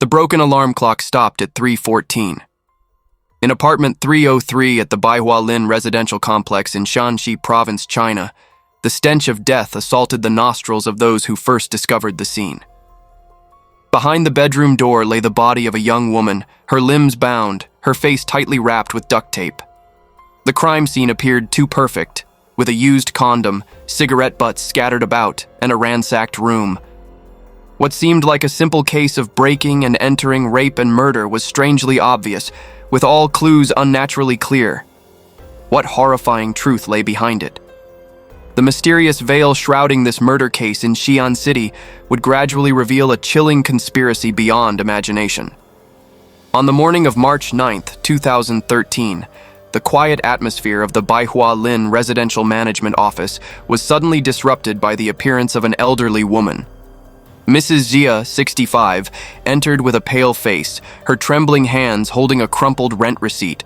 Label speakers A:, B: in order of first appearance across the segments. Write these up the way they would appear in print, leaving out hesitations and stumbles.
A: The broken alarm clock stopped at 3:14. In apartment 303 at the Baihua Lin residential complex in Shanxi Province, China, the stench of death assaulted the nostrils of those who first discovered the scene. Behind the bedroom door lay the body of a young woman, her limbs bound, her face tightly wrapped with duct tape. The crime scene appeared too perfect, with a used condom, cigarette butts scattered about, and a ransacked room. What seemed like a simple case of breaking and entering, rape and murder was strangely obvious, with all clues unnaturally clear. What horrifying truth lay behind it? The mysterious veil shrouding this murder case in Xi'an City would gradually reveal a chilling conspiracy beyond imagination. On the morning of March 9, 2013, the quiet atmosphere of the Baihua Lin residential management office was suddenly disrupted by the appearance of an elderly woman. Mrs. Jia, 65, entered with a pale face, her trembling hands holding a crumpled rent receipt.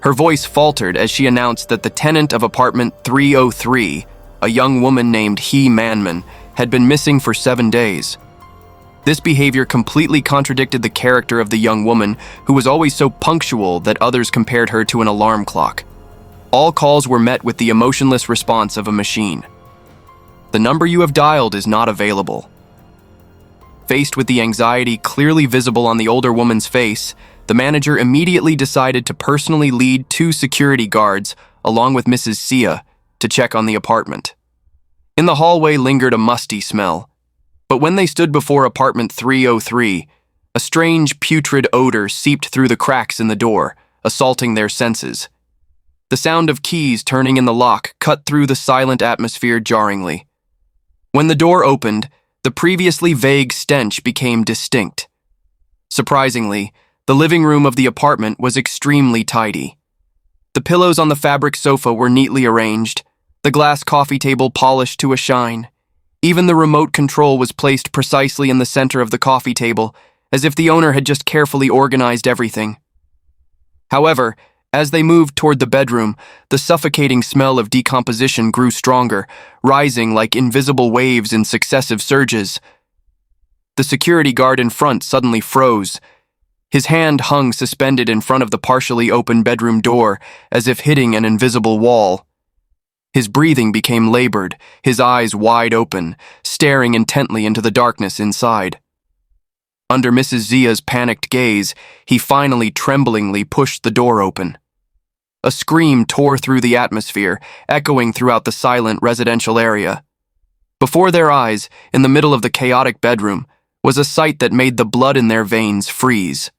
A: Her voice faltered as she announced that the tenant of apartment 303, a young woman named Manman, had been missing for 7 days. This behavior completely contradicted the character of the young woman, who was always so punctual that others compared her to an alarm clock. All calls were met with the emotionless response of a machine. "The number you have dialed is not available." Faced with the anxiety clearly visible on the older woman's face, the manager immediately decided to personally lead 2 security guards, along with Mrs. Xia, to check on the apartment. In the hallway lingered a musty smell, but when they stood before apartment 303, a strange putrid odor seeped through the cracks in the door, assaulting their senses. The sound of keys turning in the lock cut through the silent atmosphere jarringly. When the door opened, the previously vague stench became distinct. Surprisingly, the living room of the apartment was extremely tidy. The pillows on the fabric sofa were neatly arranged, the glass coffee table polished to a shine. Even the remote control was placed precisely in the center of the coffee table, as if the owner had just carefully organized everything. However, as they moved toward the bedroom, the suffocating smell of decomposition grew stronger, rising like invisible waves in successive surges. The security guard in front suddenly froze. His hand hung suspended in front of the partially open bedroom door, as if hitting an invisible wall. His breathing became labored, his eyes wide open, staring intently into the darkness inside. Under Mrs. Zia's panicked gaze, he finally tremblingly pushed the door open. A scream tore through the atmosphere, echoing throughout the silent residential area. Before their eyes, in the middle of the chaotic bedroom, was a sight that made the blood in their veins freeze.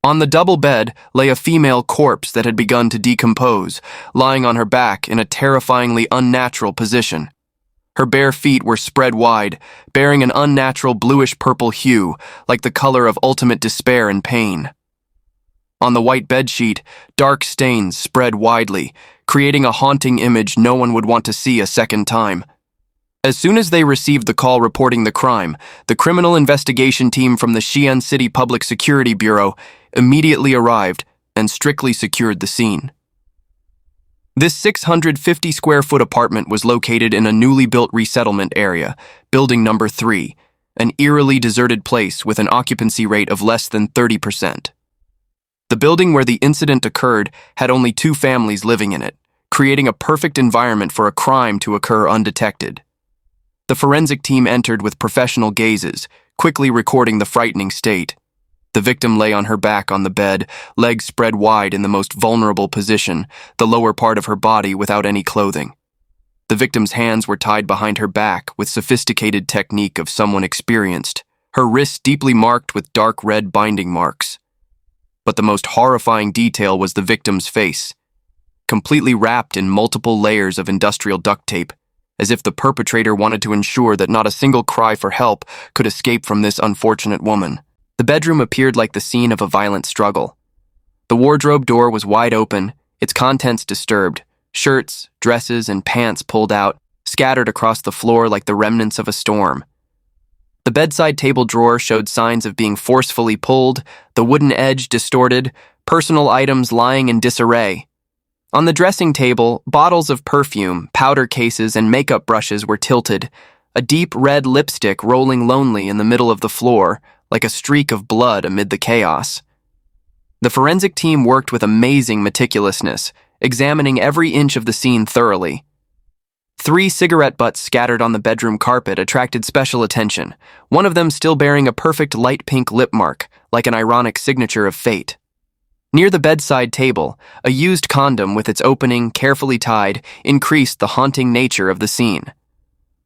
A: On the double bed lay a female corpse that had begun to decompose, lying on her back in a terrifyingly unnatural position. Her bare feet were spread wide, bearing an unnatural bluish-purple hue, like the color of ultimate despair and pain. On the white bedsheet, dark stains spread widely, creating a haunting image no one would want to see a second time. As soon as they received the call reporting the crime, the criminal investigation team from the Xi'an City Public Security Bureau immediately arrived and strictly secured the scene. This 650-square-foot apartment was located in a newly built resettlement area, building number 3, an eerily deserted place with an occupancy rate of less than 30%. The building where the incident occurred had only 2 families living in it, creating a perfect environment for a crime to occur undetected. The forensic team entered with professional gazes, quickly recording the frightening state. The victim lay on her back on the bed, legs spread wide in the most vulnerable position, the lower part of her body without any clothing. The victim's hands were tied behind her back with sophisticated technique of someone experienced, her wrists deeply marked with dark red binding marks. But the most horrifying detail was the victim's face, completely wrapped in multiple layers of industrial duct tape, as if the perpetrator wanted to ensure that not a single cry for help could escape from this unfortunate woman. The bedroom appeared like the scene of a violent struggle. The wardrobe door was wide open, its contents disturbed, shirts, dresses, and pants pulled out, scattered across the floor like the remnants of a storm. The bedside table drawer showed signs of being forcefully pulled, the wooden edge distorted, personal items lying in disarray. On the dressing table, bottles of perfume, powder cases, and makeup brushes were tilted, a deep red lipstick rolling lonely in the middle of the floor, like a streak of blood amid the chaos. The forensic team worked with amazing meticulousness, examining every inch of the scene thoroughly. 3 cigarette butts scattered on the bedroom carpet attracted special attention, one of them still bearing a perfect light pink lip mark, like an ironic signature of fate. Near the bedside table, a used condom with its opening carefully tied increased the haunting nature of the scene.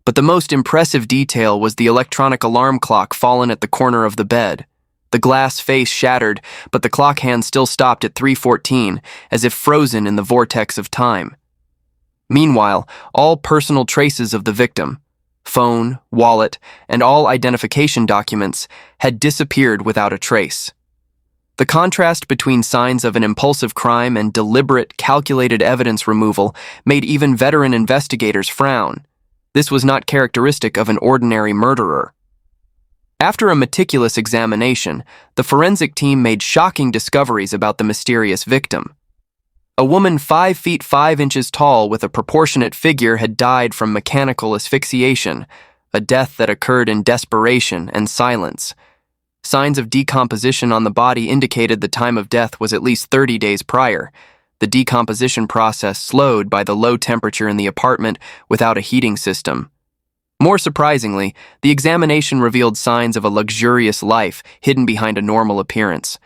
A: But the most impressive detail was the electronic alarm clock fallen at the corner of the bed. The glass face shattered, but the clock hand still stopped at 3:14, as if frozen in the vortex of time. Meanwhile, all personal traces of the victim, phone, wallet, and all identification documents had disappeared without a trace. The contrast between signs of an impulsive crime and deliberate, calculated evidence removal made even veteran investigators frown. This was not characteristic of an ordinary murderer. After a meticulous examination, the forensic team made shocking discoveries about the mysterious victim. A woman 5 feet 5 inches tall with a proportionate figure had died from mechanical asphyxiation, a death that occurred in desperation and silence. Signs of decomposition on the body indicated the time of death was at least 30 days prior. The decomposition process slowed by the low temperature in the apartment without a heating system. More surprisingly, the examination revealed signs of a luxurious life hidden behind a normal appearance.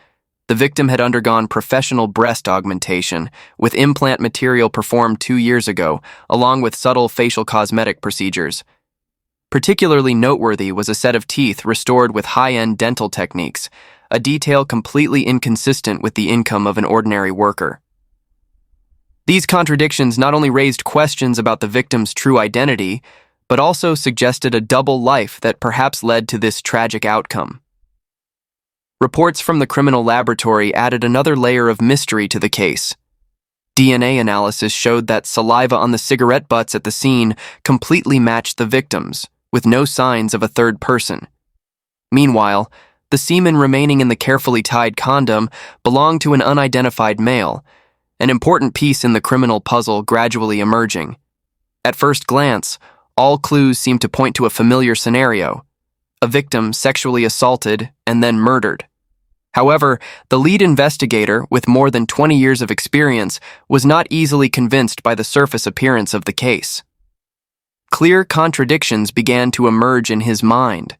A: The victim had undergone professional breast augmentation, with implant material performed 2 years ago, along with subtle facial cosmetic procedures. Particularly noteworthy was a set of teeth restored with high-end dental techniques, a detail completely inconsistent with the income of an ordinary worker. These contradictions not only raised questions about the victim's true identity, but also suggested a double life that perhaps led to this tragic outcome. Reports from the criminal laboratory added another layer of mystery to the case. DNA analysis showed that saliva on the cigarette butts at the scene completely matched the victim's, with no signs of a third person. Meanwhile, the semen remaining in the carefully tied condom belonged to an unidentified male, an important piece in the criminal puzzle gradually emerging. At first glance, all clues seemed to point to a familiar scenario: a victim sexually assaulted and then murdered. However, the lead investigator, with more than 20 years of experience, was not easily convinced by the surface appearance of the case. Clear contradictions began to emerge in his mind.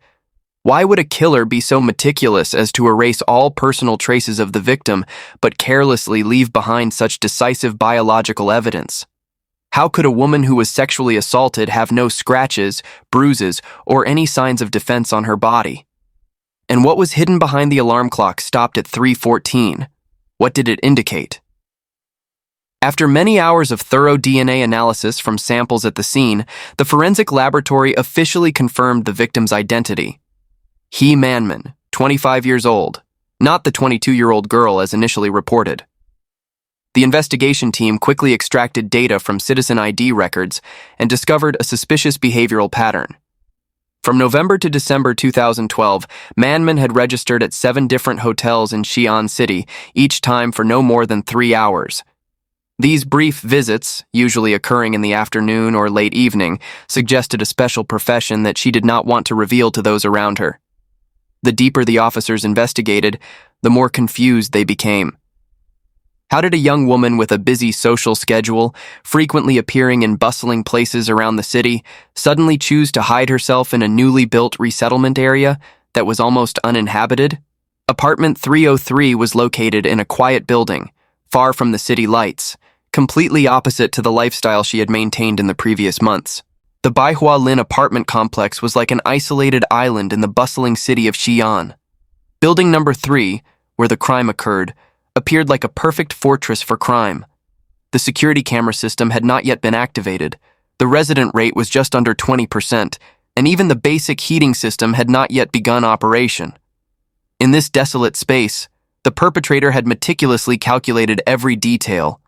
A: Why would a killer be so meticulous as to erase all personal traces of the victim, but carelessly leave behind such decisive biological evidence? How could a woman who was sexually assaulted have no scratches, bruises, or any signs of defense on her body? And what was hidden behind the alarm clock stopped at 3:14? What did it indicate? After many hours of thorough DNA analysis from samples at the scene, the forensic laboratory officially confirmed the victim's identity. He Manman, 25 years old, not the 22-year-old girl as initially reported. The investigation team quickly extracted data from citizen ID records and discovered a suspicious behavioral pattern. From November to December 2012, Manman had registered at 7 different hotels in Xi'an City, each time for no more than 3 hours. These brief visits, usually occurring in the afternoon or late evening, suggested a special profession that she did not want to reveal to those around her. The deeper the officers investigated, the more confused they became. How did a young woman with a busy social schedule, frequently appearing in bustling places around the city, suddenly choose to hide herself in a newly built resettlement area that was almost uninhabited? Apartment 303 was located in a quiet building, far from the city lights, completely opposite to the lifestyle she had maintained in the previous months. The Baihua Lin apartment complex was like an isolated island in the bustling city of Xi'an. Building number 3, where the crime occurred, appeared like a perfect fortress for crime. The security camera system had not yet been activated, the resident rate was just under 20%, and even the basic heating system had not yet begun operation. In this desolate space, the perpetrator had meticulously calculated every detail.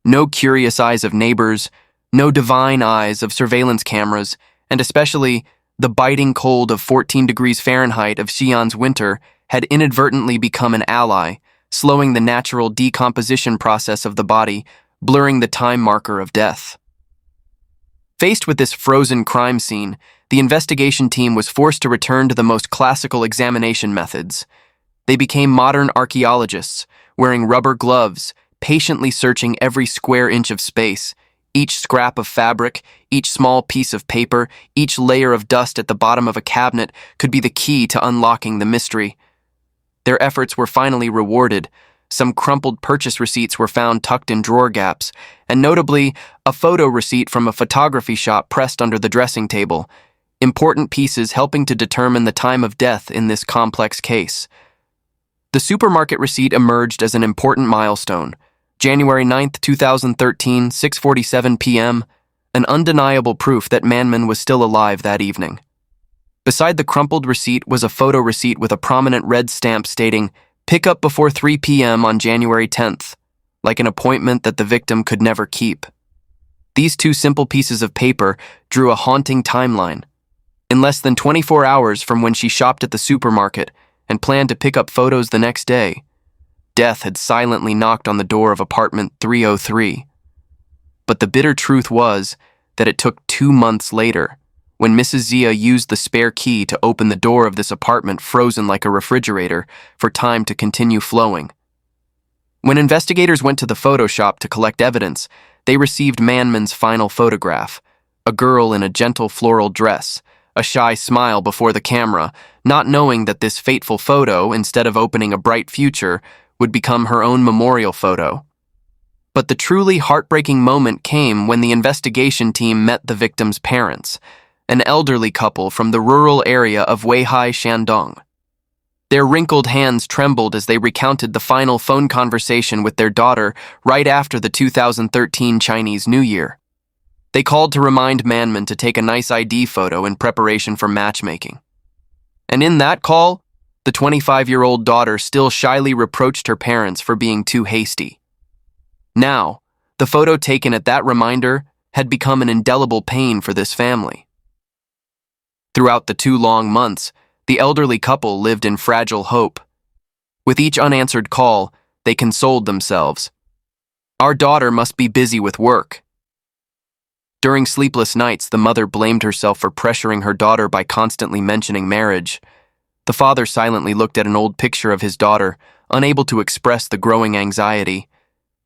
A: No curious eyes of neighbors, no divine eyes of surveillance cameras, and especially the biting cold of 14 degrees Fahrenheit of Xi'an's winter had inadvertently become an ally, slowing the natural decomposition process of the body, blurring the time marker of death. Faced with this frozen crime scene, the investigation team was forced to return to the most classical examination methods. They became modern archaeologists, wearing rubber gloves, patiently searching every square inch of space, each scrap of fabric, each small piece of paper, each layer of dust at the bottom of a cabinet could be the key to unlocking the mystery. Their efforts were finally rewarded. Some crumpled purchase receipts were found tucked in drawer gaps, and notably, a photo receipt from a photography shop pressed under the dressing table, important pieces helping to determine the time of death in this complex case. The supermarket receipt emerged as an important milestone. January 9, 2013, 6:47 p.m., an undeniable proof that Manman was still alive that evening. Beside the crumpled receipt was a photo receipt with a prominent red stamp stating, "Pick up before 3 p.m. on January 10th, like an appointment that the victim could never keep. These two simple pieces of paper drew a haunting timeline. In less than 24 hours from when she shopped at the supermarket and planned to pick up photos the next day, death had silently knocked on the door of apartment 303. But the bitter truth was that it took 2 months later, when Mrs. Zia used the spare key to open the door of this apartment frozen like a refrigerator, for time to continue flowing. When investigators went to the photo shop to collect evidence, they received Manman's final photograph, a girl in a gentle floral dress, a shy smile before the camera, not knowing that this fateful photo, instead of opening a bright future, would become her own memorial photo. But the truly heartbreaking moment came when the investigation team met the victim's parents, an elderly couple from the rural area of Weihai, Shandong. Their wrinkled hands trembled as they recounted the final phone conversation with their daughter right after the 2013 Chinese New Year. They called to remind Manman to take a nice ID photo in preparation for matchmaking. And in that call, the 25-year-old daughter still shyly reproached her parents for being too hasty. Now, the photo taken at that reminder had become an indelible pain for this family. Throughout the 2 long months, the elderly couple lived in fragile hope. With each unanswered call, they consoled themselves. Our daughter must be busy with work. During sleepless nights, the mother blamed herself for pressuring her daughter by constantly mentioning marriage. The father silently looked at an old picture of his daughter, unable to express the growing anxiety.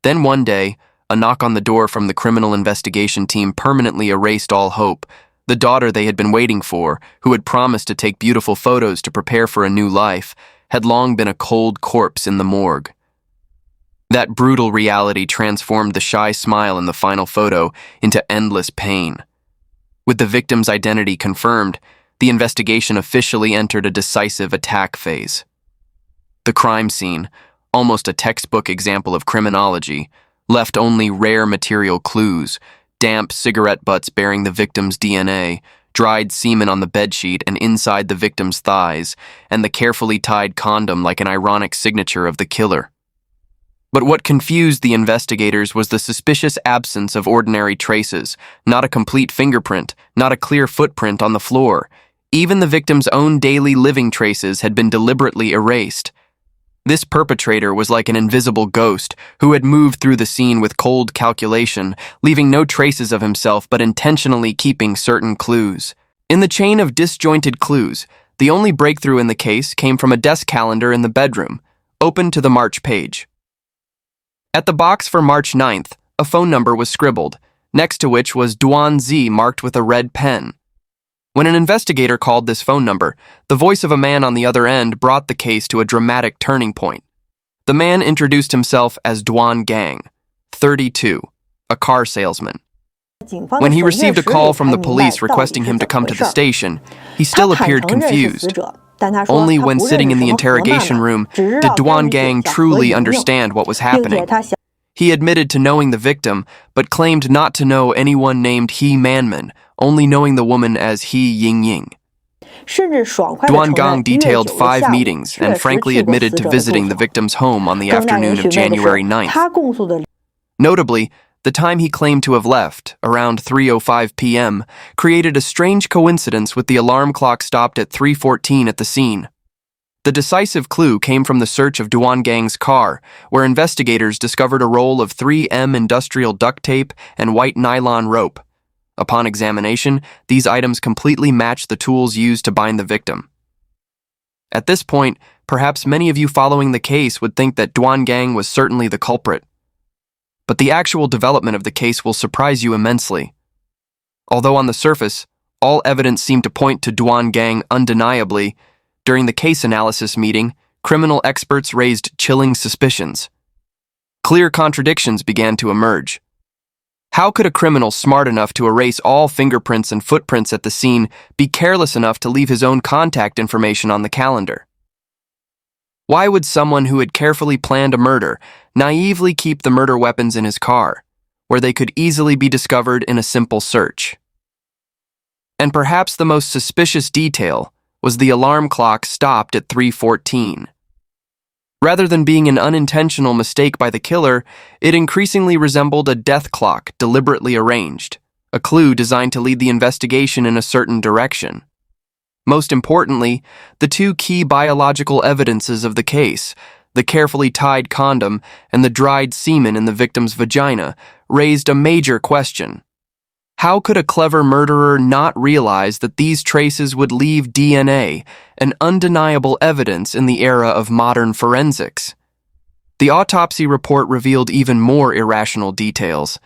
A: Then one day, a knock on the door from the criminal investigation team permanently erased all hope. The daughter they had been waiting for, who had promised to take beautiful photos to prepare for a new life, had long been a cold corpse in the morgue. That brutal reality transformed the shy smile in the final photo into endless pain. With the victim's identity confirmed, the investigation officially entered a decisive attack phase. The crime scene, almost a textbook example of criminology, left only rare material clues: damp cigarette butts bearing the victim's DNA, dried semen on the bedsheet and inside the victim's thighs, and the carefully tied condom like an ironic signature of the killer. But what confused the investigators was the suspicious absence of ordinary traces, not a complete fingerprint, not a clear footprint on the floor. Even the victim's own daily living traces had been deliberately erased. This perpetrator was like an invisible ghost who had moved through the scene with cold calculation, leaving no traces of himself but intentionally keeping certain clues. In the chain of disjointed clues, the only breakthrough in the case came from a desk calendar in the bedroom, open to the March page. At the box for March 9th, a phone number was scribbled, next to which was Duan Zi marked with a red pen. When an investigator called this phone number, the voice of a man on the other end brought the case to a dramatic turning point. The man introduced himself as Zhang Qiang, 32, a car salesman. When he received a call from the police requesting him to come to the station, he still appeared confused. Only when sitting in the interrogation room did Zhang Qiang truly understand what was happening. He admitted to knowing the victim, but claimed not to know anyone named He Manman, only knowing the woman as He Yingying. Zhang Qiang detailed 5 meetings and frankly admitted to visiting the victim's home on the afternoon of January 9th. Notably, the time he claimed to have left, around 3:05 p.m., created a strange coincidence with the alarm clock stopped at 3:14 at the scene. The decisive clue came from the search of Zhang Qiang's car, where investigators discovered a roll of 3M industrial duct tape and white nylon rope. Upon examination, these items completely match the tools used to bind the victim. At this point, perhaps many of you following the case would think that Zhang Qiang was certainly the culprit. But the actual development of the case will surprise you immensely. Although on the surface, all evidence seemed to point to Zhang Qiang undeniably, during the case analysis meeting, criminal experts raised chilling suspicions. Clear contradictions began to emerge. How could a criminal smart enough to erase all fingerprints and footprints at the scene be careless enough to leave his own contact information on the calendar? Why would someone who had carefully planned a murder naively keep the murder weapons in his car, where they could easily be discovered in a simple search? And perhaps the most suspicious detail was the alarm clock stopped at 3:14. Rather than being an unintentional mistake by the killer, it increasingly resembled a death clock deliberately arranged, a clue designed to lead the investigation in a certain direction. Most importantly, the two key biological evidences of the case, the carefully tied condom and the dried semen in the victim's vagina, raised a major question. How could a clever murderer not realize that these traces would leave DNA, an undeniable evidence in the era of modern forensics? The autopsy report revealed even more irrational details.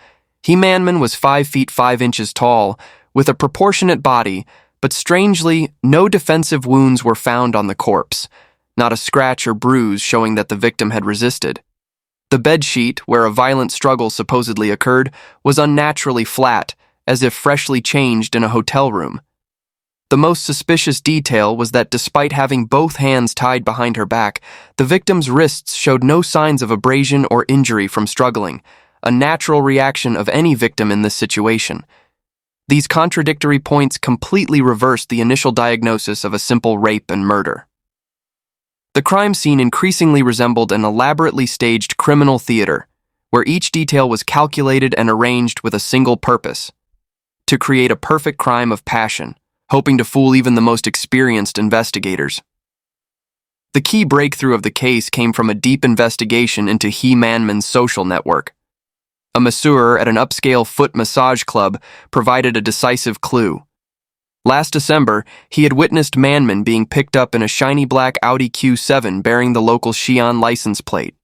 A: Manman was 5 feet 5 inches tall, with a proportionate body, but strangely, no defensive wounds were found on the corpse, not a scratch or bruise showing that the victim had resisted. The bedsheet, where a violent struggle supposedly occurred, was unnaturally flat, as if freshly changed in a hotel room. The most suspicious detail was that despite having both hands tied behind her back, the victim's wrists showed no signs of abrasion or injury from struggling, a natural reaction of any victim in this situation. These contradictory points completely reversed the initial diagnosis of a simple rape and murder. The crime scene increasingly resembled an elaborately staged criminal theater, where each detail was calculated and arranged with a single purpose: to create a perfect crime of passion, hoping to fool even the most experienced investigators. The key breakthrough of the case came from a deep investigation into Manman's social network. A masseur at an upscale foot massage club provided a decisive clue. Last December, he had witnessed Manman being picked up in a shiny black Audi Q7 bearing the local Xi'an license plate.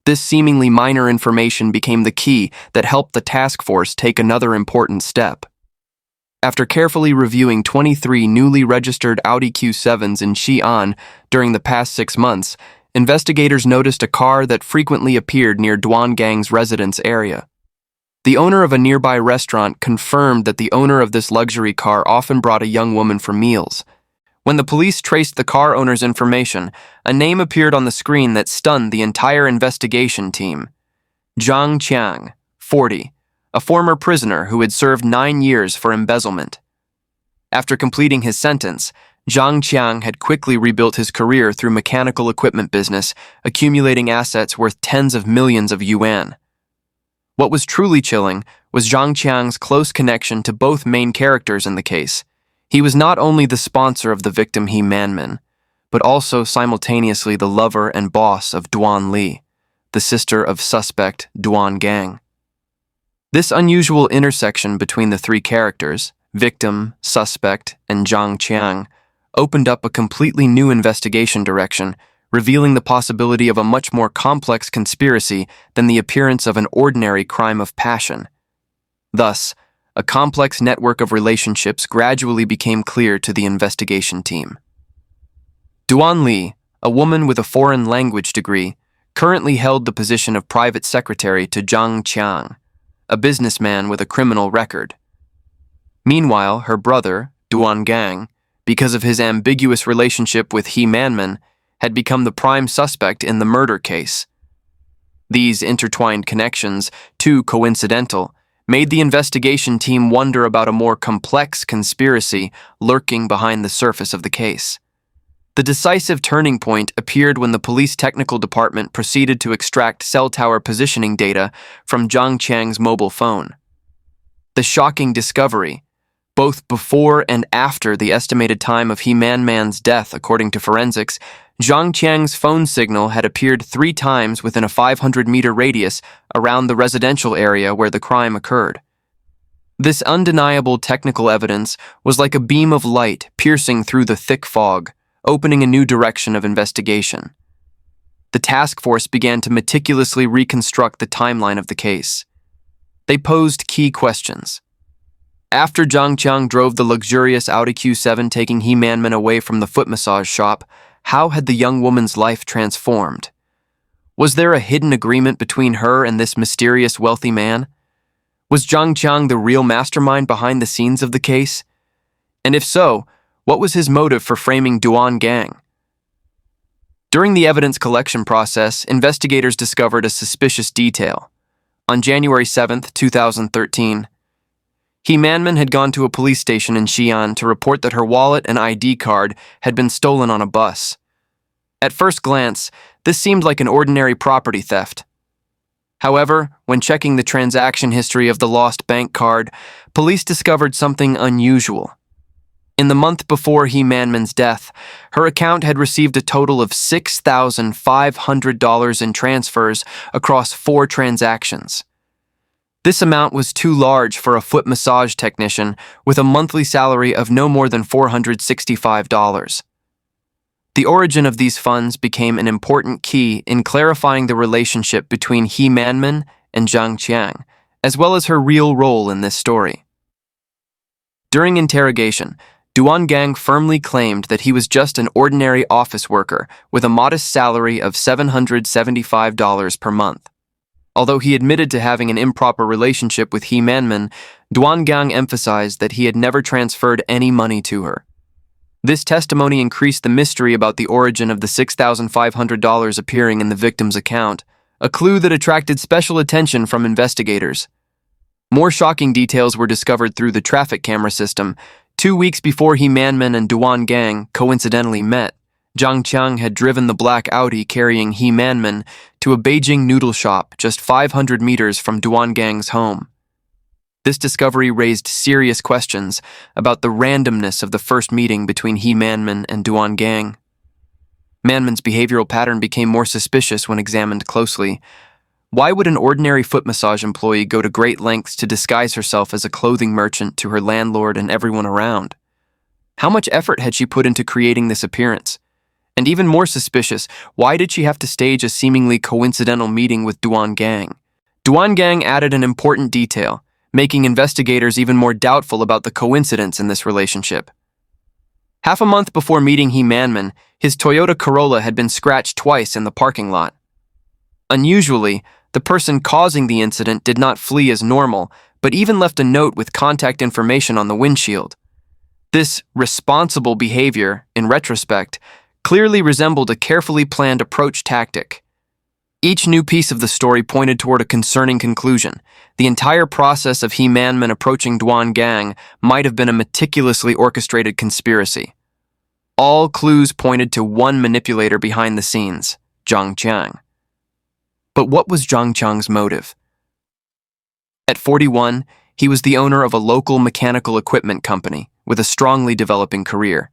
A: This seemingly minor information became the key that helped the task force take another important step. After carefully reviewing 23 newly registered Audi Q7s in Xi'an during the past 6 months, investigators noticed a car that frequently appeared near Zhang Qiang's residence area. The owner of a nearby restaurant confirmed that the owner of this luxury car often brought a young woman for meals. When the police traced the car owner's information, a name appeared on the screen that stunned the entire investigation team. Zhang Qiang, 40, a former prisoner who had served 9 years for embezzlement. After completing his sentence, Zhang Qiang had quickly rebuilt his career through mechanical equipment business, accumulating assets worth tens of millions of yuan. What was truly chilling was Zhang Qiang's close connection to both main characters in the case. He was not only the sponsor of the victim Manman, but also simultaneously the lover and boss of Duan Li, the sister of suspect Zhang Qiang. This unusual intersection between the three characters, victim, suspect, and Zhang Qiang, opened up a completely new investigation direction, revealing the possibility of a much more complex conspiracy than the appearance of an ordinary crime of passion. Thus, a complex network of relationships gradually became clear to the investigation team. Duan Li, a woman with a foreign language degree, currently held the position of private secretary to Zhang Qiang, a businessman with a criminal record. Meanwhile, her brother, Zhang Qiang, because of his ambiguous relationship with Manman, had become the prime suspect in the murder case. These intertwined connections, too coincidental, made the investigation team wonder about a more complex conspiracy lurking behind the surface of the case. The decisive turning point appeared when the police technical department proceeded to extract cell tower positioning data from Zhang Qiang's mobile phone. The shocking discovery, both before and after the estimated time of Manman's death according to forensics, Zhang Qiang's phone signal had appeared 3 times within a 500-meter radius around the residential area where the crime occurred. This undeniable technical evidence was like a beam of light piercing through the thick fog, opening a new direction of investigation. The task force began to meticulously reconstruct the timeline of the case. They posed key questions. After Zhang Qiang drove the luxurious Audi Q7 taking Manman away from the foot massage shop, how had the young woman's life transformed? Was there a hidden agreement between her and this mysterious wealthy man? Was Zhang Qiang the real mastermind behind the scenes of the case? And if so, what was his motive for framing Duan Gang? During the evidence collection process, investigators discovered a suspicious detail. On January 7, 2013, Manman had gone to a police station in Xi'an to report that her wallet and ID card had been stolen on a bus. At first glance, this seemed like an ordinary property theft. However, when checking the transaction history of the lost bank card, police discovered something unusual. In the month before Manman's death, her account had received a total of $6,500 in transfers across 4 transactions. This amount was too large for a foot massage technician with a monthly salary of no more than $465. The origin of these funds became an important key in clarifying the relationship between Manman and Zhang Qiang, as well as her real role in this story. During interrogation, Duan Gang firmly claimed that he was just an ordinary office worker with a modest salary of $775 per month. Although he admitted to having an improper relationship with Manman, Duan Gang emphasized that he had never transferred any money to her. This testimony increased the mystery about the origin of the $6,500 appearing in the victim's account, a clue that attracted special attention from investigators. More shocking details were discovered through the traffic camera system. 2 weeks before Manman and Duan Gang coincidentally met, Zhang Qiang had driven the black Audi carrying Manman to a Beijing noodle shop just 500 meters from Duan Gang's home. This discovery raised serious questions about the randomness of the first meeting between Manman and Duan Gang. Manman's behavioral pattern became more suspicious when examined closely. Why would an ordinary foot massage employee go to great lengths to disguise herself as a clothing merchant to her landlord and everyone around? How much effort had she put into creating this appearance? And even more suspicious, why did she have to stage a seemingly coincidental meeting with Duan Gang? Duan Gang added an important detail, making investigators even more doubtful about the coincidence in this relationship. Half a month before meeting Manman, his Toyota Corolla had been scratched twice in the parking lot. Unusually, the person causing the incident did not flee as normal, but even left a note with contact information on the windshield. This responsible behavior, in retrospect, clearly resembled a carefully planned approach tactic. Each new piece of the story pointed toward a concerning conclusion. The entire process of Manman approaching Duan Gang might have been a meticulously orchestrated conspiracy. All clues pointed to one manipulator behind the scenes, Zhang Qiang. But what was Zhang Qiang's motive? At 41, he was the owner of a local mechanical equipment company with a strongly developing career.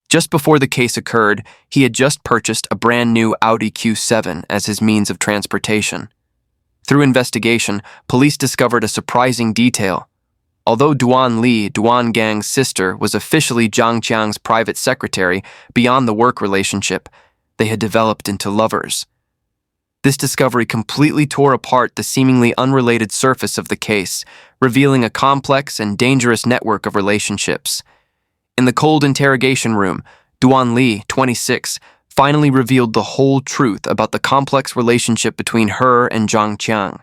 A: Just before the case occurred, he had just purchased a brand new Audi Q7 as his means of transportation. Through investigation, police discovered a surprising detail. Although Duan Li, Duan Gang's sister, was officially Zhang Qiang's private secretary beyond the work relationship, they had developed into lovers. This discovery completely tore apart the seemingly unrelated surface of the case, revealing a complex and dangerous network of relationships. In the cold interrogation room, Duan Li, 26, finally revealed the whole truth about the complex relationship between her and Zhang Qiang.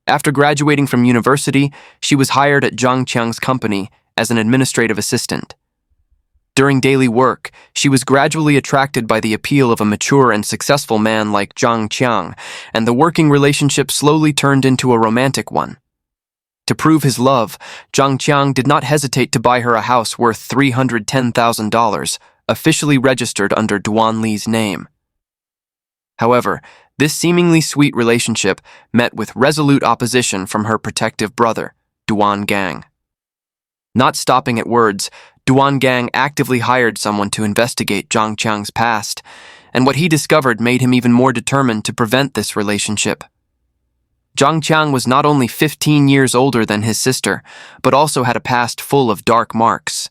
A: After graduating from university, she was hired at Zhang Qiang's company as an administrative assistant. During daily work, she was gradually attracted by the appeal of a mature and successful man like Zhang Qiang, and the working relationship slowly turned into a romantic one. To prove his love, Zhang Qiang did not hesitate to buy her a house worth $310,000, officially registered under Duan Li's name. However, this seemingly sweet relationship met with resolute opposition from her protective brother, Duan Gang. Not stopping at words, Duan Gang actively hired someone to investigate Zhang Qiang's past, and what he discovered made him even more determined to prevent this relationship. Zhang Qiang was not only 15 years older than his sister, but also had a past full of dark marks.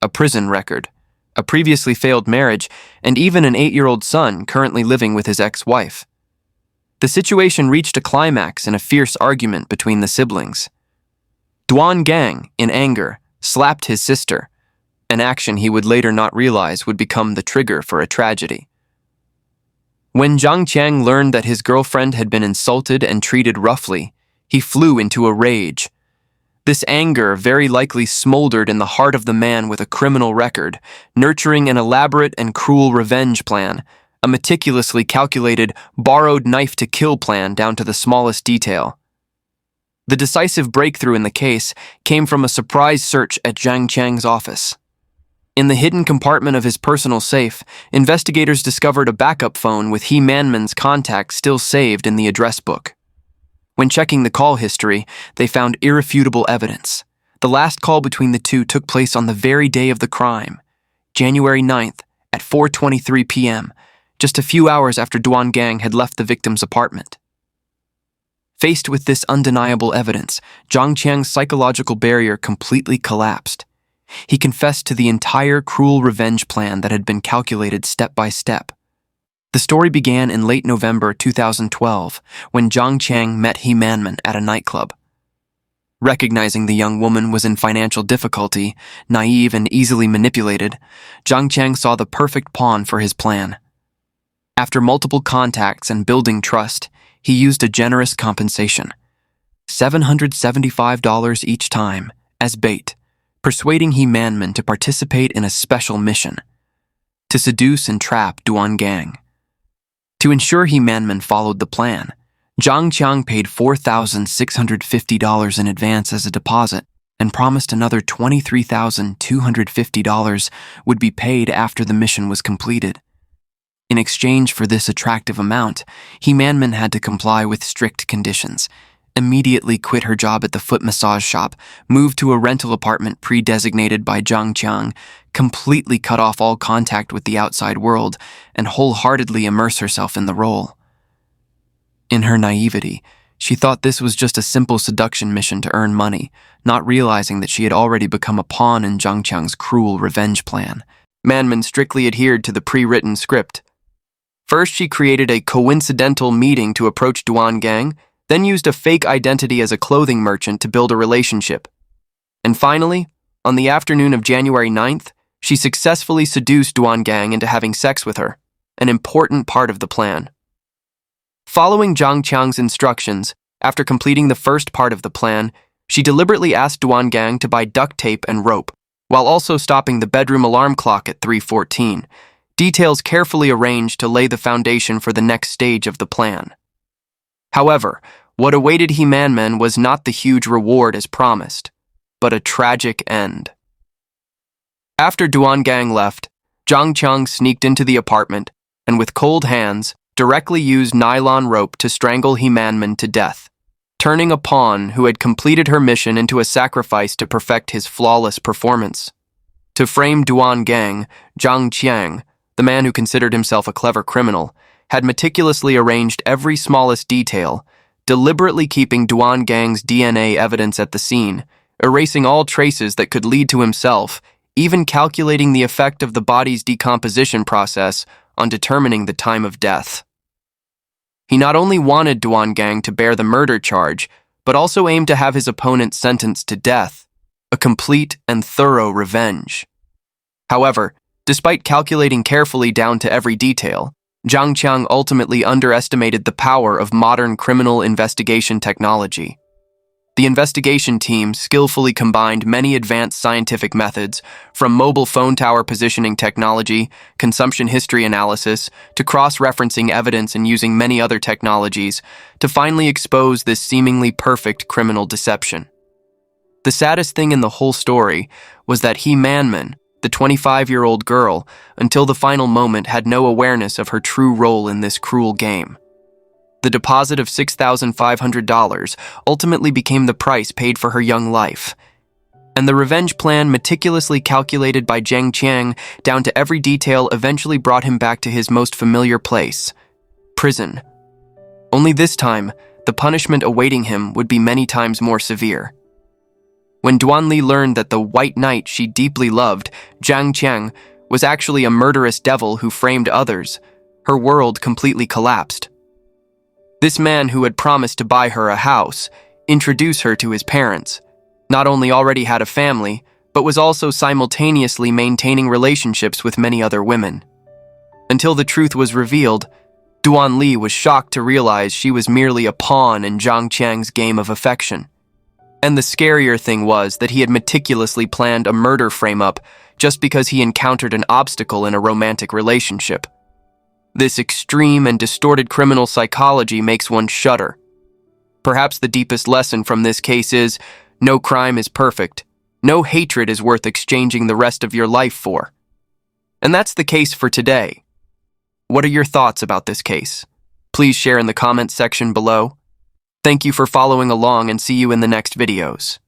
A: A prison record, a previously failed marriage, and even an 8-year-old son currently living with his ex-wife. The situation reached a climax in a fierce argument between the siblings. Duan Gang, in anger, slapped his sister, an action he would later not realize would become the trigger for a tragedy. When Zhang Qiang learned that his girlfriend had been insulted and treated roughly, he flew into a rage. This anger very likely smoldered in the heart of the man with a criminal record, nurturing an elaborate and cruel revenge plan, a meticulously calculated, borrowed knife-to-kill plan down to the smallest detail. The decisive breakthrough in the case came from a surprise search at Zhang Qiang's office. In the hidden compartment of his personal safe, investigators discovered a backup phone with Manman's contact still saved in the address book. When checking the call history, they found irrefutable evidence. The last call between the two took place on the very day of the crime, January 9th at 4:23 p.m., just a few hours after Duan Gang had left the victim's apartment. Faced with this undeniable evidence, Zhang Qiang's psychological barrier completely collapsed. He confessed to the entire cruel revenge plan that had been calculated step by step. The story began in late November 2012, when Zhang Qiang met Manman at a nightclub. Recognizing the young woman was in financial difficulty, naive and easily manipulated, Zhang Qiang saw the perfect pawn for his plan. After multiple contacts and building trust, he used a generous compensation, $775 each time, as bait, persuading Manman to participate in a special mission, to seduce and trap Duan Gang. To ensure Manman followed the plan, Zhang Qiang paid $4,650 in advance as a deposit and promised another $23,250 would be paid after the mission was completed. In exchange for this attractive amount, Manman had to comply with strict conditions, immediately quit her job at the foot massage shop, moved to a rental apartment pre-designated by Zhang Qiang, completely cut off all contact with the outside world, and wholeheartedly immerse herself in the role. In her naivety, she thought this was just a simple seduction mission to earn money, not realizing that she had already become a pawn in Zhang Qiang's cruel revenge plan. Manman strictly adhered to the pre-written script. First, she created a coincidental meeting to approach Duan Gang, then used a fake identity as a clothing merchant to build a relationship. And finally, on the afternoon of January 9th, she successfully seduced Duan Gang into having sex with her, an important part of the plan. Following Zhang Qiang's instructions, after completing the first part of the plan, she deliberately asked Duan Gang to buy duct tape and rope, while also stopping the bedroom alarm clock at 3:14, details carefully arranged to lay the foundation for the next stage of the plan. However, what awaited Manman was not the huge reward as promised, but a tragic end. After Duan Gang left, Zhang Qiang sneaked into the apartment and with cold hands directly used nylon rope to strangle Manman to death, turning a pawn who had completed her mission into a sacrifice to perfect his flawless performance. To frame Duan Gang, Zhang Qiang, the man who considered himself a clever criminal, had meticulously arranged every smallest detail, deliberately keeping Duan Gang's DNA evidence at the scene, erasing all traces that could lead to himself, even calculating the effect of the body's decomposition process on determining the time of death. He not only wanted Duan Gang to bear the murder charge, but also aimed to have his opponent sentenced to death, a complete and thorough revenge. However, despite calculating carefully down to every detail, Zhang Qiang ultimately underestimated the power of modern criminal investigation technology. The investigation team skillfully combined many advanced scientific methods, from mobile phone tower positioning technology, consumption history analysis, to cross-referencing evidence and using many other technologies, to finally expose this seemingly perfect criminal deception. The saddest thing in the whole story was that Manman, the 25-year-old girl, until the final moment had no awareness of her true role in this cruel game. The deposit of $6,500 ultimately became the price paid for her young life. And the revenge plan meticulously calculated by Zhang Qiang down to every detail eventually brought him back to his most familiar place, prison. Only this time, the punishment awaiting him would be many times more severe. When Duanli learned that the white knight she deeply loved, Zhang Qiang, was actually a murderous devil who framed others, her world completely collapsed. This man who had promised to buy her a house, introduce her to his parents, not only already had a family, but was also simultaneously maintaining relationships with many other women. Until the truth was revealed, Duanli was shocked to realize she was merely a pawn in Zhang Qiang's game of affection. And the scarier thing was that he had meticulously planned a murder frame-up just because he encountered an obstacle in a romantic relationship. This extreme and distorted criminal psychology makes one shudder. Perhaps the deepest lesson from this case is, no crime is perfect. No hatred is worth exchanging the rest of your life for. And that's the case for today. What are your thoughts about this case? Please share in the comments section below. Thank you for following along and see you in the next videos.